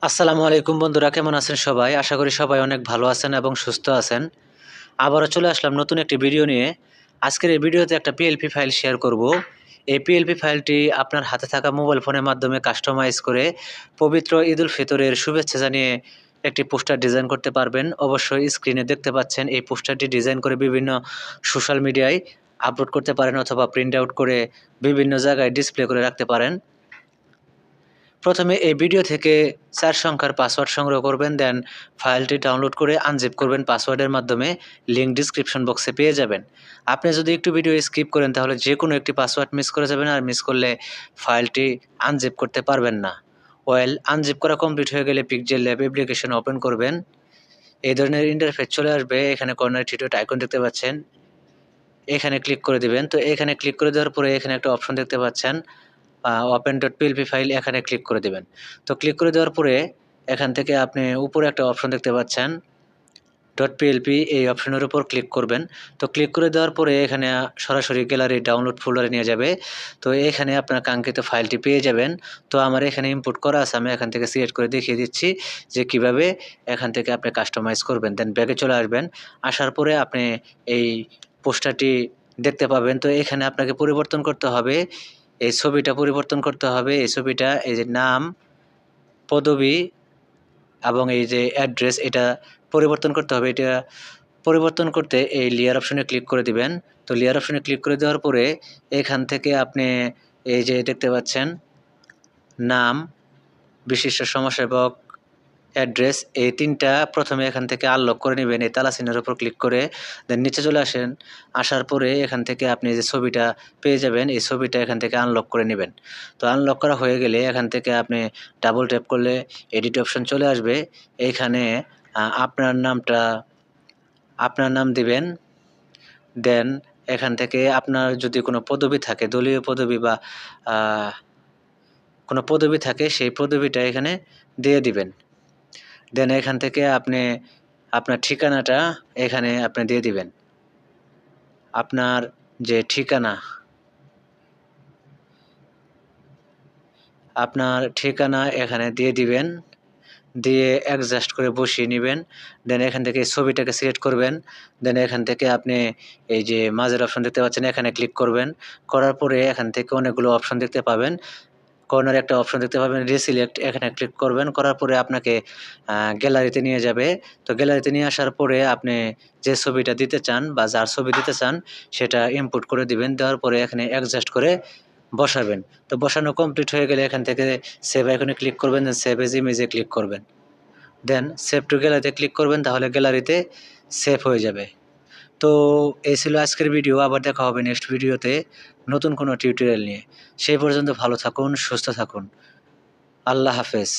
আসসালামু আলাইকুম বন্ধুরা, কেমন আছেন সবাই? আশা করি সবাই অনেক ভালো আছেন এবং সুস্থ আছেন। আবারও চলে আসলাম নতুন একটি ভিডিও নিয়ে। আজকের এই ভিডিওতে একটা পিএলপি ফাইল শেয়ার করব। এই পিএলপি ফাইলটি আপনার হাতে থাকা মোবাইল ফোনের মাধ্যমে কাস্টমাইজ করে পবিত্র ঈদুল ফিতরের শুভেচ্ছা জানিয়ে একটি পোস্টার ডিজাইন করতে পারবেন। অবশ্যই স্ক্রিনে দেখতে পাচ্ছেন এই পোস্টারটি ডিজাইন করে বিভিন্ন সোশ্যাল মিডিয়ায় আপলোড করতে পারেন অথবা প্রিন্ট আউট করে বিভিন্ন জায়গায় ডিসপ্লে করে রাখতে পারেন। প্রথমে এই ভিডিও থেকে ৪ সংখ্যার পাসওয়ার্ড সংগ্রহ করবেন, দেন ফাইলটি ডাউনলোড করে আনজিপ করবেন পাসওয়ার্ডের মাধ্যমে। লিঙ্ক ডিসক্রিপশন বক্সে পেয়ে যাবেন। আপনি যদি একটু ভিডিও স্কিপ করেন তাহলে যেকোনো একটি পাসওয়ার্ড মিস করে যাবেন, আর মিস করলে ফাইলটি আনজিপ করতে পারবেন না। আনজিপ করা কমপ্লিট হয়ে গেলে পিক্সেল ল্যাব অ্যাপ্লিকেশন ওপেন করবেন। এই ধরনের ইন্টারফেস চলে আসবে। এখানে কর্নারে থ্রি-ডট আইকন দেখতে পাচ্ছেন। এখানে ক্লিক করে দিবেন। তো এখানে ক্লিক করে দেওয়ার পরে এখানে একটা অপশন দেখতে পাচ্ছেন, ওপেন.পিএলপি ফাইল, এখানে ক্লিক করে দিবেন। তো ক্লিক করে দেওয়ার পরে এখান থেকে আপনি উপরে একটা অপশন দেখতে পাচ্ছেন .পিএলপি, এই অপশনের উপর ক্লিক করবেন। তো ক্লিক করে দেওয়ার পরে এখানে সরাসরি গ্যালারি ডাউনলোড ফোল্ডারে নিয়ে যাবে। তো এখানে আপনার কাঙ্ক্ষিত ফাইলটি পেয়ে যাবেন। তো আমার এখানে ইম্পোর্ট করা আছে, আমি এখান থেকে সিলেক্ট করে দেখিয়ে দিচ্ছি যে কিভাবে এখান থেকে আপনি কাস্টমাইজ করবেন। দেন ব্যাকে চলে আসবেন। আসার পরে আপনি এই পোস্টারটি দেখতে পাবেন। তো এখানে আপনাকে পরিবর্তন করতে হবে, এই ছবিটা পরিবর্তন করতে হবে। এই ছবিটা, এই যে নাম, পদবি এবং এই যে অ্যাড্রেস, এটা পরিবর্তন করতে হবে। এটা পরিবর্তন করতে এই লেয়ার অপশনে ক্লিক করে দিবেন। তো লেয়ার অপশনে ক্লিক করে দেওয়ার পরে এখান থেকে আপনি এই যে দেখতে পাচ্ছেন নাম, বিশিষ্ট সমাজসেবক, অ্যাড্রেস, এই ৩টা প্রথমে এখান থেকে আনলক করে নিবেন এই তালা চিহ্নের উপর ক্লিক করে। দেন নিচে চলে আসেন। আসার পরে এখান থেকে আপনি যে ছবিটা পেয়ে যাবেন, এই ছবিটা এখান থেকে আনলক করে নিবেন। তো আনলক করা হয়ে গেলে এখান থেকে আপনি ডাবল ট্যাপ করলে এডিট অপশন চলে আসবে। এইখানে আপনার নাম দিবেন। দেন এখান থেকে আপনার যদি কোনো পদবি থাকে, দলীয় পদবি বা আ কোনো পদবি থাকে, সেই পদবিটা এখানে দিয়ে দিবেন। দেন এখান থেকে আপনি আপনার ঠিকানাটা এখানে আপনি দিয়ে দিবেন। আপনার যে ঠিকানা এখানে দিয়ে দিবেন। দিয়ে অ্যাডজাস্ট করে বসিয়ে নিবেন। দেন এখান থেকে ছবিটাকে সিলেক্ট করবেন। দেন এখান থেকে আপনি এই যে মাঝের অপশন দেখতে পাচ্ছেন, এখানে ক্লিক করবেন। করার পরে এখান থেকে অনেকগুলো অপশন দেখতে পাবেন। কর্নারে একটা অপশন দেখতে পাবেন রিসিলেক্ট, এখানে ক্লিক করবেন। করার পরে আপনাকে গ্যালারিতে নিয়ে যাবে। তো গ্যালারিতে নিয়ে আসার পরে আপনি যে ছবিটা দিতে চান বা যার ছবি দিতে চান সেটা ইনপুট করে দিবেন। দেওয়ার পরে এখানে অ্যাডজাস্ট করে বসাবেন। তো বসানো কমপ্লিট হয়ে গেলে এখান থেকে সেভ আইকনে ক্লিক করবেন, দেন সেভ এজ ইমেজে ক্লিক করবেন। দেন সেভ টু গ্যালারিতে ক্লিক করবেন, তাহলে গ্যালারিতে সেভ হয়ে যাবে। তো এই ছিল আজকের ভিডিও। আবার দেখা হবে নেক্সট ভিডিওতে নতুন কোনো টিউটোরিয়াল নিয়ে। সেই পর্যন্ত ভালো থাকুন, সুস্থ থাকুন। আল্লাহ হাফেজ।